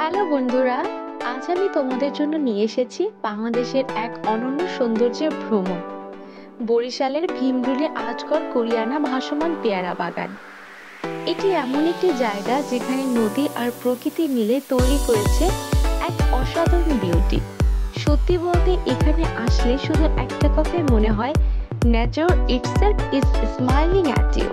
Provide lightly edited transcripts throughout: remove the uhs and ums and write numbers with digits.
Hello বন্ধুরা, আজ আমি তোমাদের জন্য নিয়ে এসেছি বাংলাদেশের এক অনন্য সৌন্দর্যের ভ্রমণ, বরিশালের ভীমরুলি আজগর কুরিয়ানা ভাসমান পেয়ারা বাগান। এটি এমন একটি জায়গা যেখানে নদী আর প্রকৃতি মিলে তৈরি করেছে এক অসাধারণ বিউটি। সত্যি বলতে এখানে আসলে শুধু একটা কথাই মনে হয়, nature itself is smiling at you.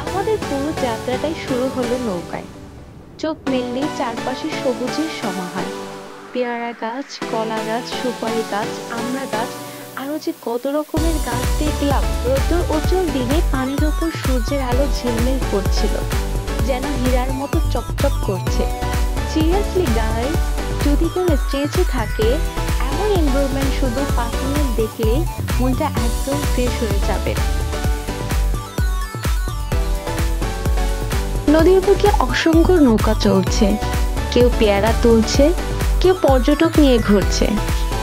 আমাদের পুরো যাত্রাটাই শুরু হলো নৌকায়। চোখ মেললেই চারপাশে সবুজের সমাহার, পেয়ারা গাছ, কলা গাছ, সুপারি গাছ, আমড়া গাছ, আরো যে কত রকমের গাছ দেখলাম। রোদ্দুর উজ্জ্বল দিনে পানির উপর সূর্যের আলো ঝিলমিল করছিল, যেন হীরার মতো চকচক করছে। সিরিয়াসলি গাইস, যদি কেউ স্ট্রেচে থাকে, এমন এনভায়রনমেন্ট শুধু 5 মিনিট দেখলেই মনটা একদম ফ্রেশ হয়ে যাবে। নদীর বুকে অসংখ্য নৌকা চলছে, কেউ পেয়ারা তুলছে, কেউ পর্যটক নিয়ে ঘুরছে।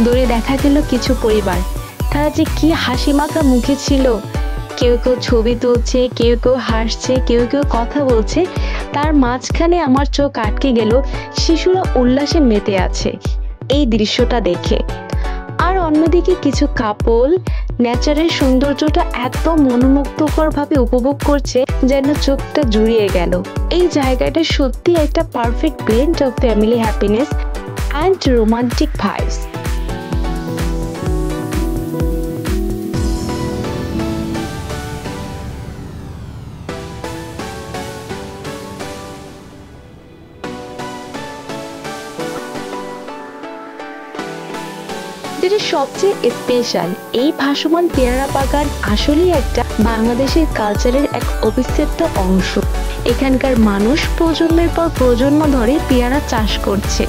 দূরে দেখা গেল কিছু পরিবার, তারা যে কি হাসি মাখা মুখে ছিল। কেউ কেউ ছবি তুলছে, কেউ কেউ হাসছে, কেউ কেউ কথা বলছে। তার মাঝখানে আমার চোখ আটকে গেল শিশুরা উল্লাসে মেতে আছে এই দৃশ্যটা দেখে। আর অন্যদিকে কিছু কাপল নেচারের সৌন্দর্যটা এত মনোমুগ্ধকর ভাবে উপভোগ করছে যেন চোখটা জুড়িয়ে গেল। এই জায়গাটা সত্যি একটা perfect blend of family happiness and romantic vibes. যেটা সবচেয়ে স্পেশাল, এই ভাসমান পেয়ারা বাগান আসলেই একটা বাংলাদেশের কালচারের এক অবিচ্ছেদ্য অংশ। এখানকার মানুষ প্রজন্মের পর প্রজন্ম ধরে পেয়ারা চাষ করছে।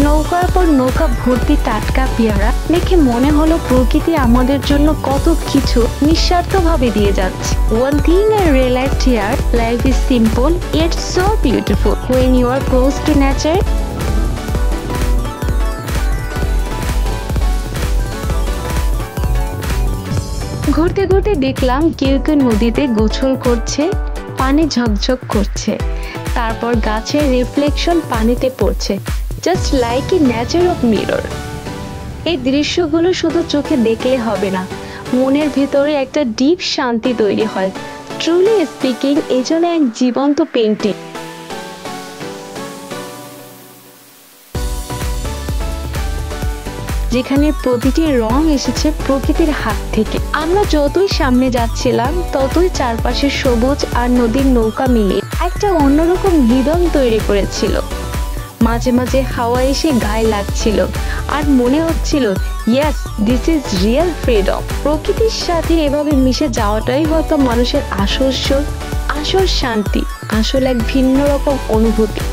নৌকার পর নৌকা ভর্তি টাটকা পেয়ারা দেখে মনে হলো প্রকৃতি আমাদের জন্য কত কিছু নিঃস্বার্থভাবে দিয়ে যাচ্ছে। One thing I realized here, life is simple yet so beautiful when you are close to nature. ঘুরতে ঘুরতে দেখলাম কেউ কেউ নদীতে গোসল করছে, পানি ঝকঝক করছে, তারপর গাছের রিফ্লেকশন পানিতে পড়ছে, just like a nature of mirror. এই দৃশ্যগুলো শুধু চোখে দেখলে হবে না, মনের ভেতরে একটা ডিপ শান্তি তৈরি হয়। ট্রুলি স্পিকিং, এই জন্য এক জীবন্ত পেইন্টিং। যেখানে প্রতিটি রং এসেছে প্রকৃতির হাত থেকে। আমরা যতই সামনে যাচ্ছিলাম ততই চারপাশে সবুজ আর নদীর নৌকা মিলিয়ে একটা অন্যরকম হৃদয় তৈরি করেছিল। মাঝে মাঝে হাওয়া এসে গায়ে লাগছিল আর মনে হচ্ছিল, yes, this is real freedom. প্রকৃতির সাথে এভাবে মিশে যাওয়াটাই হয়তো মানুষের আসল সুখ, আসল শান্তি, আসল এক ভিন্ন রকম অনুভূতি।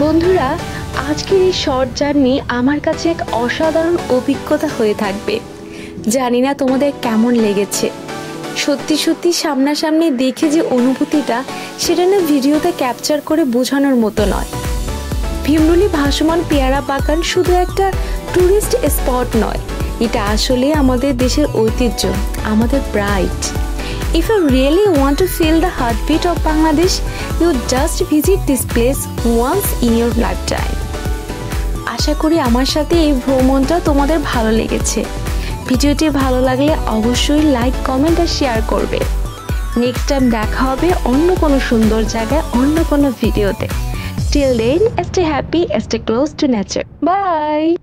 বন্ধুরা, আজকের এই শর্ট জার্নি আমার কাছে এক অসাধারণ অভিজ্ঞতা হয়ে থাকবে। জানি না তোমাদের কেমন লেগেছে। সত্যি সত্যি সামনাসামনি দেখে যে অনুভূতিটা, সেটা না ভিডিওতে ক্যাপচার করে বোঝানোর মতো নয়। ভীমরুলি ভাসমান পেয়ারা বাগান শুধু একটা টুরিস্ট স্পট নয়, এটা আসলে আমাদের দেশের ঐতিহ্য, আমাদের pride. If you really want to feel the heartbeat of Bangladesh, you just visit this place once in your lifetime. আশা করি আমার সাথে এই ভ্রমণটা তোমাদের ভালো লেগেছে। ভিডিওটি ভালো লাগলে অবশ্যই লাইক, কমেন্ট আর শেয়ার করবে। নেক্সট টাইম দেখা হবে অন্য কোনো সুন্দর জায়গায়, অন্য কোনো ভিডিওতে। Till then, stay happy, stay close to nature. Bye!